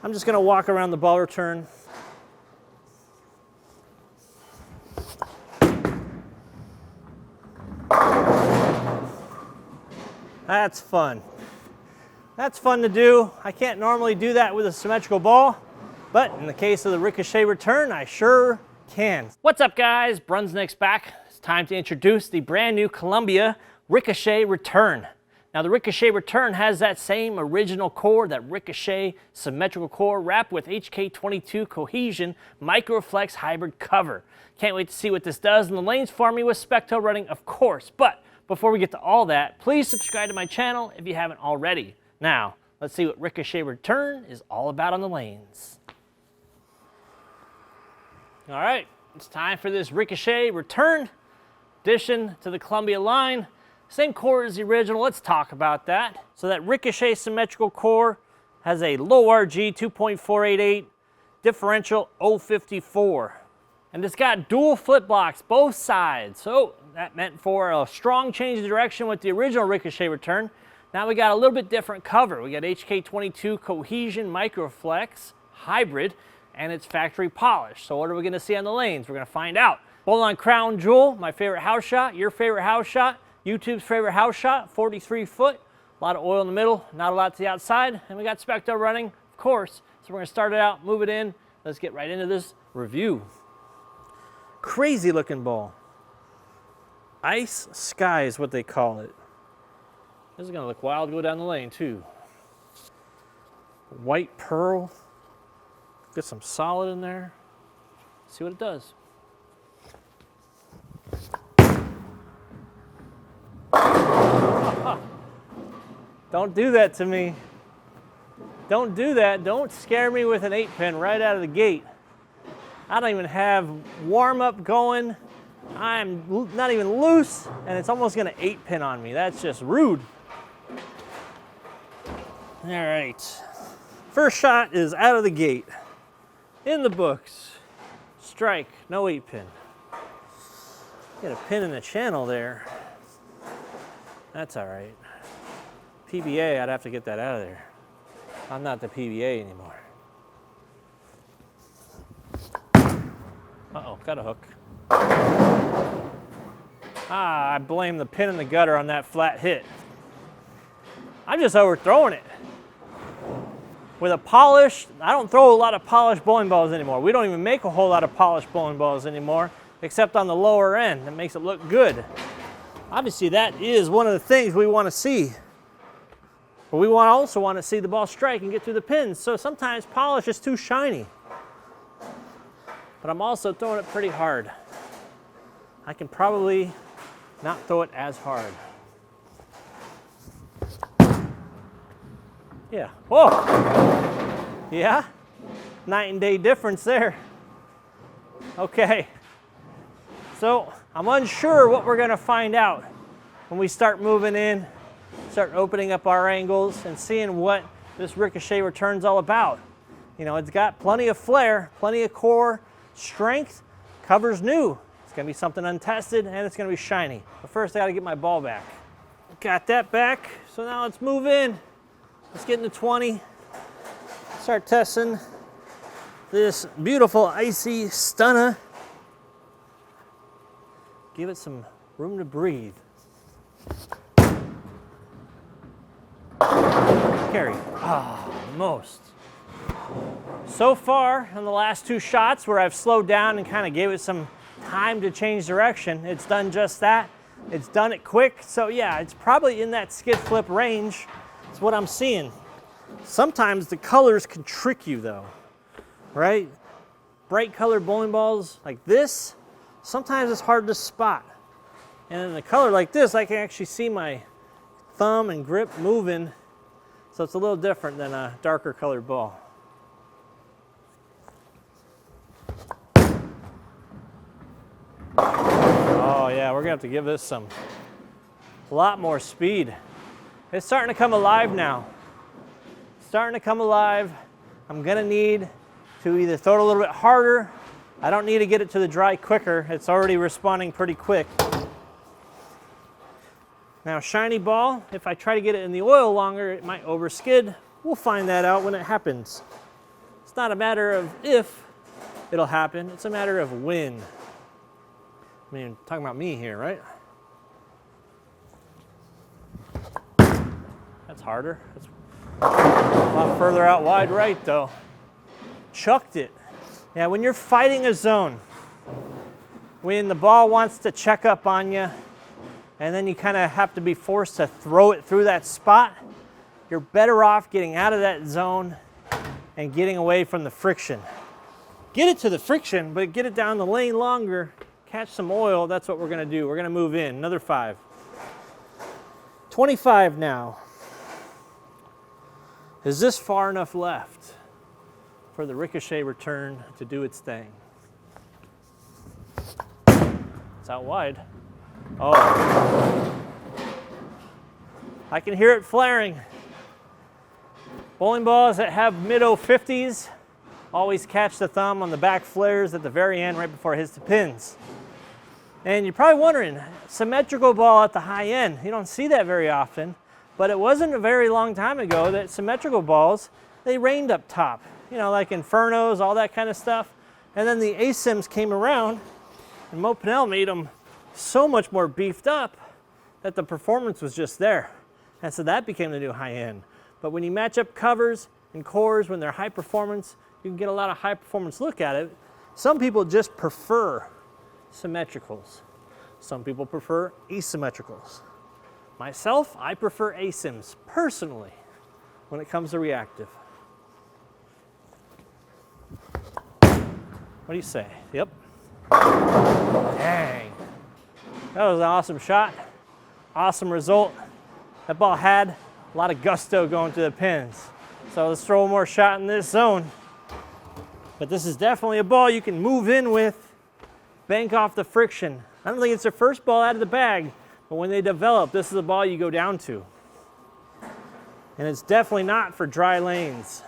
I'm just gonna walk around the ball return. That's fun. That's fun to do. I can't normally do that with a symmetrical ball, but in the case of the Ricochet Return, I sure can. What's up, guys? Brunsnick's back. It's time to introduce the brand new Columbia Ricochet Return. Now, the Ricochet Return has that same original core, that Ricochet symmetrical core, wrapped with HK22 Cohesion Microflex hybrid cover. Can't wait to see what this does in the lanes for me with SPECTO running, of course. But before we get to all that, please subscribe to my channel if you haven't already. Now, let's see what Ricochet Return is all about on the lanes. All right, it's time for this Ricochet Return addition to the Columbia line. Same core as the original, let's talk about that. So that Ricochet symmetrical core has a low RG 2.488, differential 054. And it's got dual flip blocks, both sides. So that meant for a strong change of direction with the original Ricochet Return. Now we got a little bit different cover. We got HK22 Cohesion Microflex hybrid, and it's factory polished. So what are we gonna see on the lanes? We're gonna find out. Bolt-on crown jewel, my favorite house shot, your favorite house shot, YouTube's favorite house shot, 43 foot, a lot of oil in the middle, not a lot to the outside, and we got SPECTO running, of course. So we're gonna start it out, move it in. Let's get right into this review. Crazy looking ball. Ice Sky is what they call it. This is gonna look wild, go down the lane too. White pearl. Get some solid in there. See what it does. Don't do that to me. Don't do that. Don't scare me with an 8-pin right out of the gate. I don't even have warm-up going. I'm not even loose, and it's almost gonna 8-pin on me. That's just rude. All right. First shot is out of the gate. In the books. Strike, no 8-pin. Get a pin in the channel there. That's all right. PBA, I'd have to get that out of there. I'm not the PBA anymore. Uh-oh, got a hook. I blame the pin in the gutter on that flat hit. I'm just overthrowing it. With a polished, I don't throw a lot of polished bowling balls anymore. We don't even make a whole lot of polished bowling balls anymore, except on the lower end. That makes it look good. Obviously, that is one of the things we want to see. But we also want to see the ball strike and get through the pins. So sometimes polish is too shiny. But I'm also throwing it pretty hard. I can probably not throw it as hard. Yeah. Whoa! Yeah? Night and day difference there. Okay. So I'm unsure what we're going to find out when we start moving in, start opening up our angles and seeing what this Ricochet Return's all about. You know, it's got plenty of flair, plenty of core, strength, cover's new. It's going to be something untested, and it's going to be shiny. But first, I got to get my ball back. Got that back, so now let's move in. Let's get into 20. Start testing this beautiful icy stunner. Give it some room to breathe. Carry. Most. So far, in the last two shots where I've slowed down and kind of gave it some time to change direction, it's done just that. It's done it quick. So yeah, it's probably in that skid flip range. It's what I'm seeing. Sometimes the colors can trick you though, right? Bright colored bowling balls like this, sometimes it's hard to spot. And in a color like this, I can actually see my thumb and grip moving. So it's a little different than a darker colored ball. Oh yeah, we're gonna have to give this a lot more speed. It's starting to come alive now. Starting to come alive. I'm gonna need to either throw it a little bit harder. I don't need to get it to the dry quicker. It's already responding pretty quick. Now, shiny ball, if I try to get it in the oil longer, it might overskid. We'll find that out when it happens. It's not a matter of if it'll happen, it's a matter of when. I mean, talking about me here, right? That's harder. That's a lot further out wide right, though. Chucked it. Yeah, when you're fighting a zone, when the ball wants to check up on you, and then you kind of have to be forced to throw it through that spot, you're better off getting out of that zone and getting away from the friction. Get it to the friction, but get it down the lane longer, catch some oil. That's what we're going to do. We're going to move in. Another 5. 25 now. Is this far enough left for the Ricochet Return to do its thing? It's out wide. Oh. I can hear it flaring. Bowling balls that have mid-050s always catch the thumb on the back flares at the very end right before it hits the pins. And you're probably wondering, symmetrical ball at the high end, you don't see that very often, but it wasn't a very long time ago that symmetrical balls, they rained up top, you know, like Infernos, all that kind of stuff. And then the ASIMs came around, and Mo Pennell made them so much more beefed up that the performance was just there. And so that became the new high end. But when you match up covers and cores, when they're high performance, you can get a lot of high performance look at it. Some people just prefer symmetricals. Some people prefer asymmetricals. Myself, I prefer ASIMs personally when it comes to reactive. What do you say? Yep. Dang. That was an awesome shot. Awesome result. That ball had a lot of gusto going to the pins. So let's throw one more shot in this zone. But this is definitely a ball you can move in with, bank off the friction. I don't think it's their first ball out of the bag, but when they develop, this is the ball you go down to. And it's definitely not for dry lanes.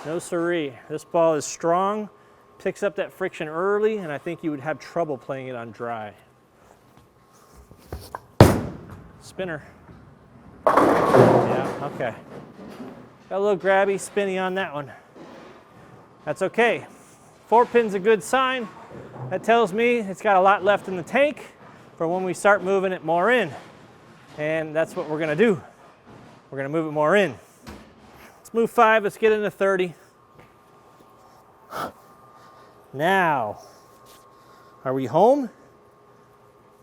No siree. This ball is strong, picks up that friction early, and I think you would have trouble playing it on dry. Spinner. Yeah, okay. Got a little grabby, spinny on that one. That's okay. 4 pin's a good sign. That tells me it's got a lot left in the tank for when we start moving it more in. And that's what we're going to do. We're going to move it more in. Let's move 5. Let's get into 30. Now, are we home?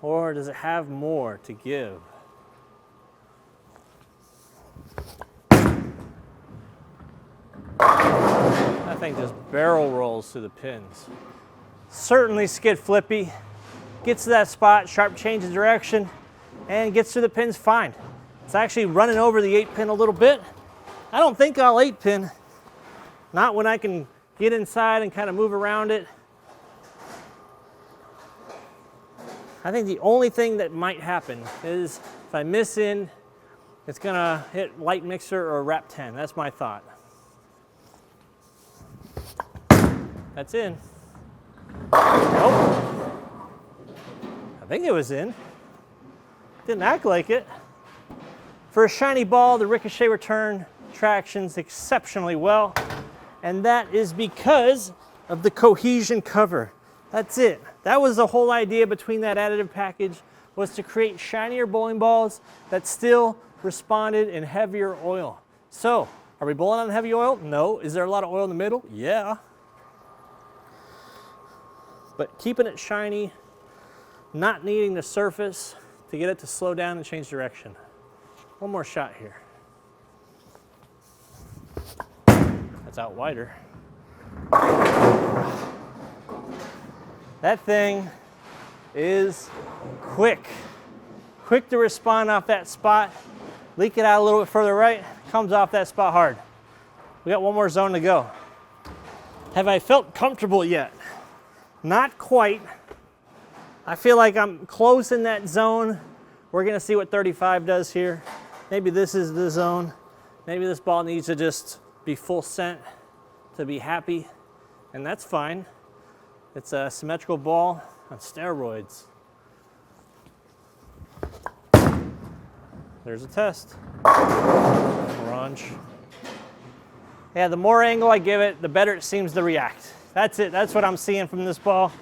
Or does it have more to give? That thing just barrel rolls through the pins. Certainly skid flippy. Gets to that spot, sharp change of direction, and gets to the pins fine. It's actually running over the 8-pin a little bit. I don't think I'll 8-pin. Not when I can get inside and kind of move around it. I think the only thing that might happen is if I miss in, it's gonna hit light mixer or wrap 10. That's my thought. That's in. Nope. I think it was in. Didn't act like it. For a shiny ball, the Ricochet Return tractions exceptionally well, and that is because of the cohesion cover. That's it. That was the whole idea between that additive package, was to create shinier bowling balls that still responded in heavier oil. So, are we bowling on heavy oil? No. Is there a lot of oil in the middle? Yeah. But keeping it shiny, not needing the surface to get it to slow down and change direction. One more shot here. That's out wider. That thing is quick. Quick to respond off that spot. Leak it out a little bit further right, comes off that spot hard. We got one more zone to go. Have I felt comfortable yet? Not quite. I feel like I'm close in that zone. We're gonna see what 35 does here. Maybe this is the zone. Maybe this ball needs to just be full sent to be happy, and that's fine. It's a symmetrical ball on steroids. There's a test. Orange. Yeah, the more angle I give it, the better it seems to react. That's it. That's what I'm seeing from this ball.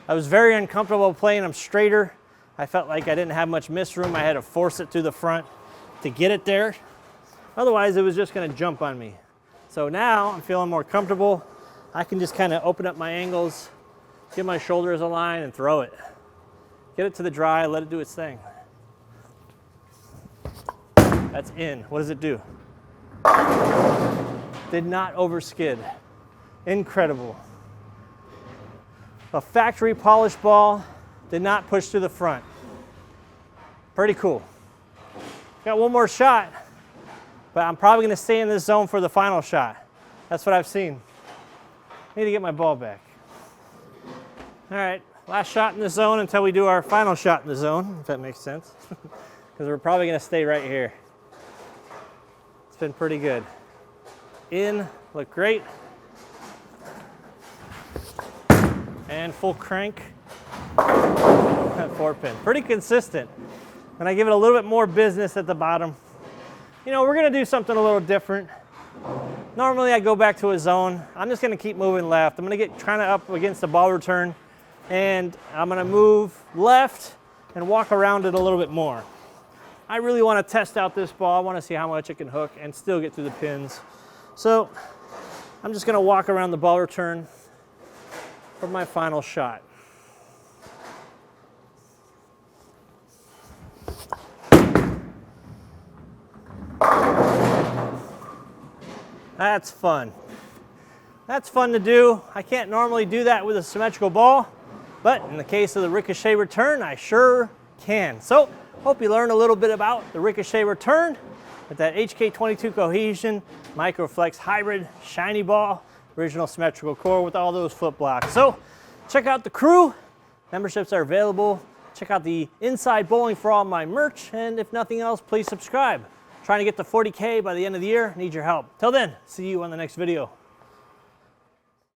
I was very uncomfortable playing them straighter. I felt like I didn't have much miss room. I had to force it through the front to get it there. Otherwise, it was just going to jump on me. So now I'm feeling more comfortable. I can just kind of open up my angles, get my shoulders aligned, and throw it. Get it to the dry, let it do its thing. That's in. What does it do? Did not overskid. Incredible. A factory polished ball did not push to the front. Pretty cool. Got one more shot, but I'm probably going to stay in this zone for the final shot. That's what I've seen. Need to get my ball back. All right, last shot in the zone until we do our final shot in the zone, if that makes sense. Because we're probably going to stay right here. It's been pretty good. In, look great. And full crank. 4-pin. Pretty consistent. And I give it a little bit more business at the bottom. You know, we're going to do something a little different. Normally I go back to a zone. I'm just going to keep moving left. I'm going to get kind of up against the ball return, and I'm going to move left and walk around it a little bit more. I really want to test out this ball. I want to see how much it can hook and still get through the pins. So I'm just going to walk around the ball return for my final shot. That's fun. That's fun to do. I can't normally do that with a symmetrical ball, but in the case of the Ricochet Return, I sure can. So, hope you learned a little bit about the Ricochet Return with that HK22 Cohesion Microflex Hybrid Shiny Ball, original symmetrical core with all those foot blocks. So, check out the crew. Memberships are available. Check out the Inside Bowling for all my merch, and if nothing else, please subscribe. Trying to get to 40K by the end of the year. Need your help. Till then, see you on the next video.